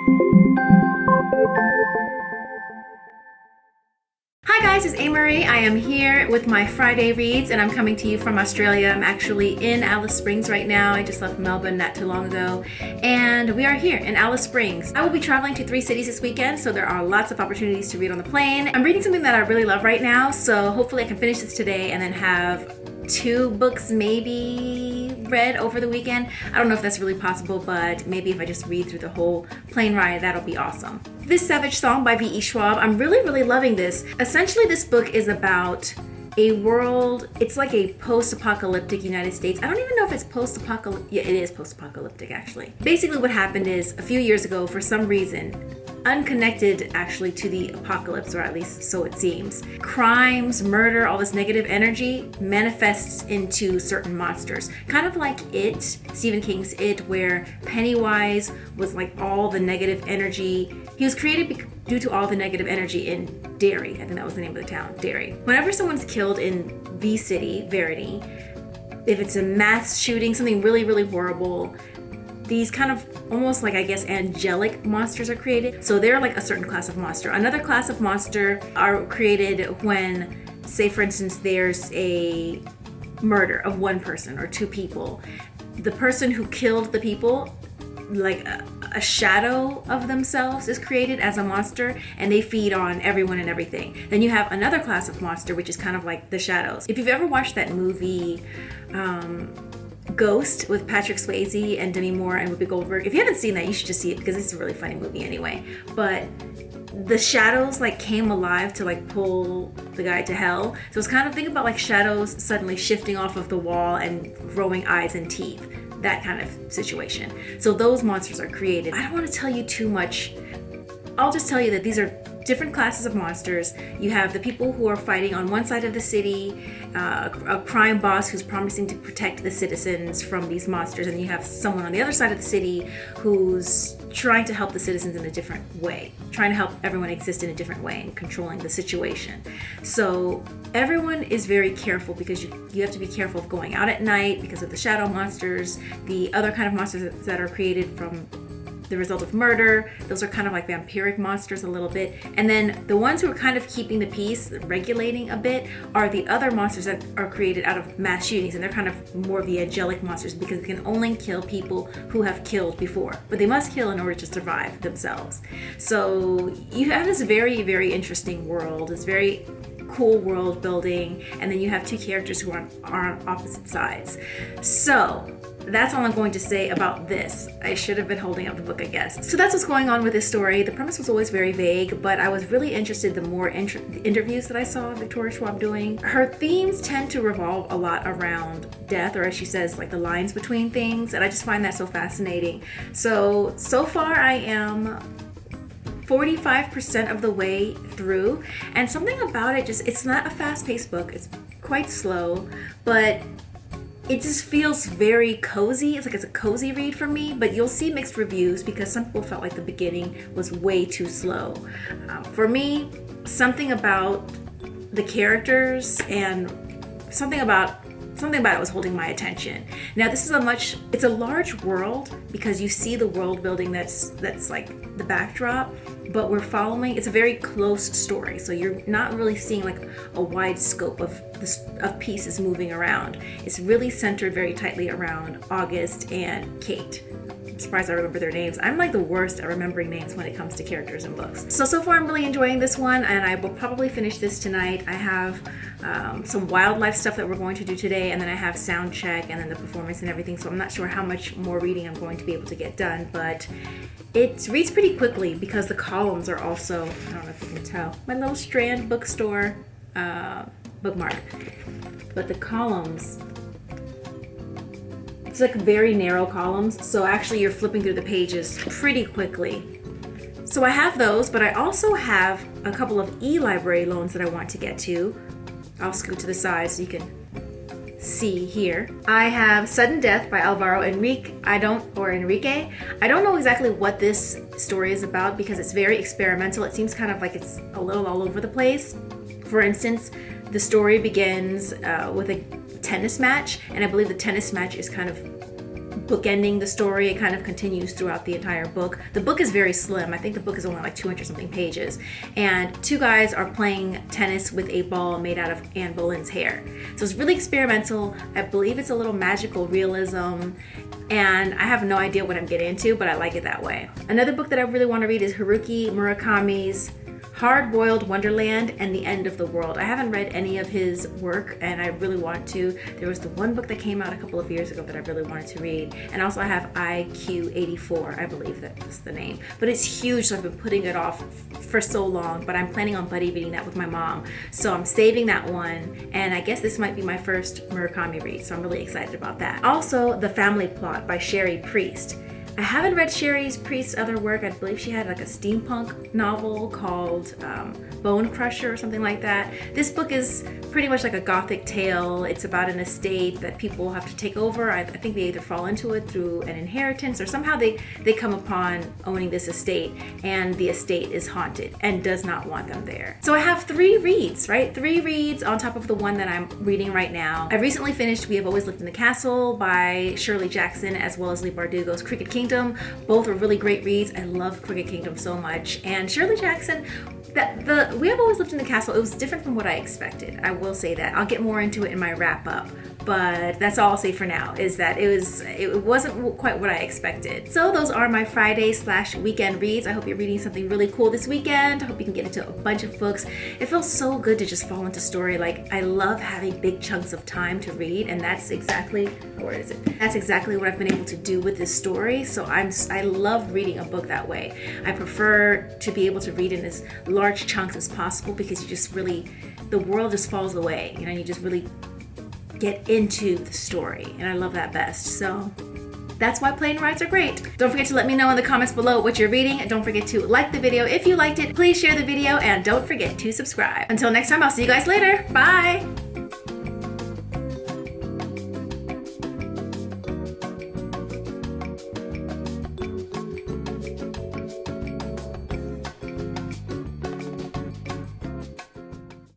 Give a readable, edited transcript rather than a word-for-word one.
Hi guys, it's Ameriie. I am here with my Friday reads and I'm coming to you from Australia. I'm actually in Alice Springs right now. I just left Melbourne not too long ago and we are here in Alice Springs. I will be traveling to 3 cities this weekend, so there are lots of opportunities to read on the plane. I'm reading something that I really love right now, so hopefully I can finish this today and then have 2 books maybe read over the weekend. I don't know if that's really possible, but maybe if I just read through the whole plane ride, that'll be awesome. This Savage Song by V.E. Schwab, I'm really loving this. Essentially, this book is about a world, it's like a post-apocalyptic United States. I don't even know if it's post-apocalyptic. Yeah, it is post-apocalyptic actually. Basically what happened is a few years ago, for some reason, unconnected actually to the apocalypse, or at least so it seems, crimes, murder, all this negative energy manifests into certain monsters. Kind of like It, Stephen King's It, where Pennywise was like all the negative energy. He was created due to all the negative energy in Derry. I think that was the name of the town, Derry. Whenever someone's killed in V City, Verity, if it's a mass shooting, something really horrible, these kind of almost like, I guess, angelic monsters are created. So they're like a certain class of monster. Another class of monster are created when, say for instance, there's a murder of 1 person or 2 people. The person who killed the people, like a shadow of themselves is created as a monster, and they feed on everyone and everything. Then you have another class of monster, which is kind of like the shadows. If you've ever watched that movie, Ghost, with Patrick Swayze and Demi Moore and Whoopi Goldberg. If you haven't seen that, you should just see it because it's a really funny movie anyway. But the shadows like came alive to like pull the guy to hell. So it's kind of, think about like shadows suddenly shifting off of the wall and growing eyes and teeth. That kind of situation. So those monsters are created. I don't want to tell you too much. I'll just tell you that these are different classes of monsters. You have the people who are fighting on one side of the city, a crime boss who's promising to protect the citizens from these monsters, and you have someone on the other side of the city who's trying to help the citizens in a different way, trying to help everyone exist in a different way and controlling the situation. So everyone is very careful because you have to be careful of going out at night because of the shadow monsters, the other kind of monsters that are created from the result of murder. Those are kind of like vampiric monsters a little bit. And then the ones who are kind of keeping the peace, regulating a bit, are the other monsters that are created out of mass shootings, and they're kind of more of the angelic monsters because they can only kill people who have killed before, but they must kill in order to survive themselves. So you have this very interesting world, this very cool world building, and then you have 2 characters who are on opposite sides. So that's all I'm going to say about this. I should have been holding up the book, I guess. So that's what's going on with this story. The premise was always very vague, but I was really interested the more interviews that I saw Victoria Schwab doing. Her themes tend to revolve a lot around death, or as she says, like the lines between things, and I just find that so fascinating. So far I am 45% of the way through, and something about it it's not a fast-paced book. It's quite slow, but it just feels very cozy. It's a cozy read for me, but you'll see mixed reviews because some people felt like the beginning was way too slow. For me, something about the characters and something about it was holding my attention. Now this is it's a large world because you see the world building that's like the backdrop, but it's a very close story. So you're not really seeing like a wide scope of pieces moving around. It's really centered very tightly around August and Kate. I'm surprised I remember their names. I'm like the worst at remembering names when it comes to characters in books. So far I'm really enjoying this one, and I will probably finish this tonight. I have some wildlife stuff that we're going to do today, and then I have sound check and then the performance and everything, so I'm not sure how much more reading I'm going to be able to get done, but it reads pretty quickly because the columns are also, I don't know if you can tell, my little Strand bookstore bookmark, but the columns, it's like very narrow columns, so actually you're flipping through the pages pretty quickly. So I have those, but I also have a couple of e-library loans that I want to get to. I'll scoot to the side so you can see here. I have Sudden Death by Álvaro Enrique. I don't know exactly what this story is about because it's very experimental. It seems kind of like it's a little all over the place. For instance, the story begins with a tennis match, and I believe the tennis match is kind of bookending the story. It kind of continues throughout the entire book. The book is very slim. I think the book is only like 200 something pages. And two guys are playing tennis with a ball made out of Anne Boleyn's hair. So it's really experimental. I believe it's a little magical realism. And I have no idea what I'm getting into, but I like it that way. Another book that I really want to read is Haruki Murakami's Hard-Boiled Wonderland and the End of the World. I haven't read any of his work and I really want to. There was the one book that came out a couple of years ago that I really wanted to read. And also I have IQ84, I believe that was the name. But it's huge, so I've been putting it off for so long, but I'm planning on buddy reading that with my mom. So I'm saving that one, and I guess this might be my first Murakami read, so I'm really excited about that. Also, The Family Plot by Cherie Priest. I haven't read Cherie Priest's other work. I believe she had like a steampunk novel called Bone Crusher or something like that. This book is pretty much like a gothic tale. It's about an estate that people have to take over. I think they either fall into it through an inheritance or somehow they come upon owning this estate, and the estate is haunted and does not want them there. So I have 3 reads, right? 3 reads on top of the one that I'm reading right now. I recently finished We Have Always Lived in the Castle by Shirley Jackson, as well as Leigh Bardugo's Cricket Kingdom. Both are really great reads. I love Cricket Kingdom so much. And Shirley Jackson, the We Have Always Lived in the Castle, it was different from what I expected. I will say that. I'll get more into it in my wrap up. But that's all I'll say for now, is that it wasn't quite what I expected. So those are my Friday/weekend reads. I hope you're reading something really cool this weekend. I hope you can get into a bunch of books. It feels so good to just fall into story. Like, I love having big chunks of time to read, and that's exactly, where is it? That's exactly what I've been able to do with this story. So I love reading a book that way. I prefer to be able to read in as large chunks as possible, because you just really, the world just falls away. You know, you just really get into the story, and I love that best. So that's why plane rides are great. Don't forget to let me know in the comments below what you're reading, and don't forget to like the video if you liked it. Please share the video, and don't forget to subscribe. Until next time, I'll see you guys later. Bye!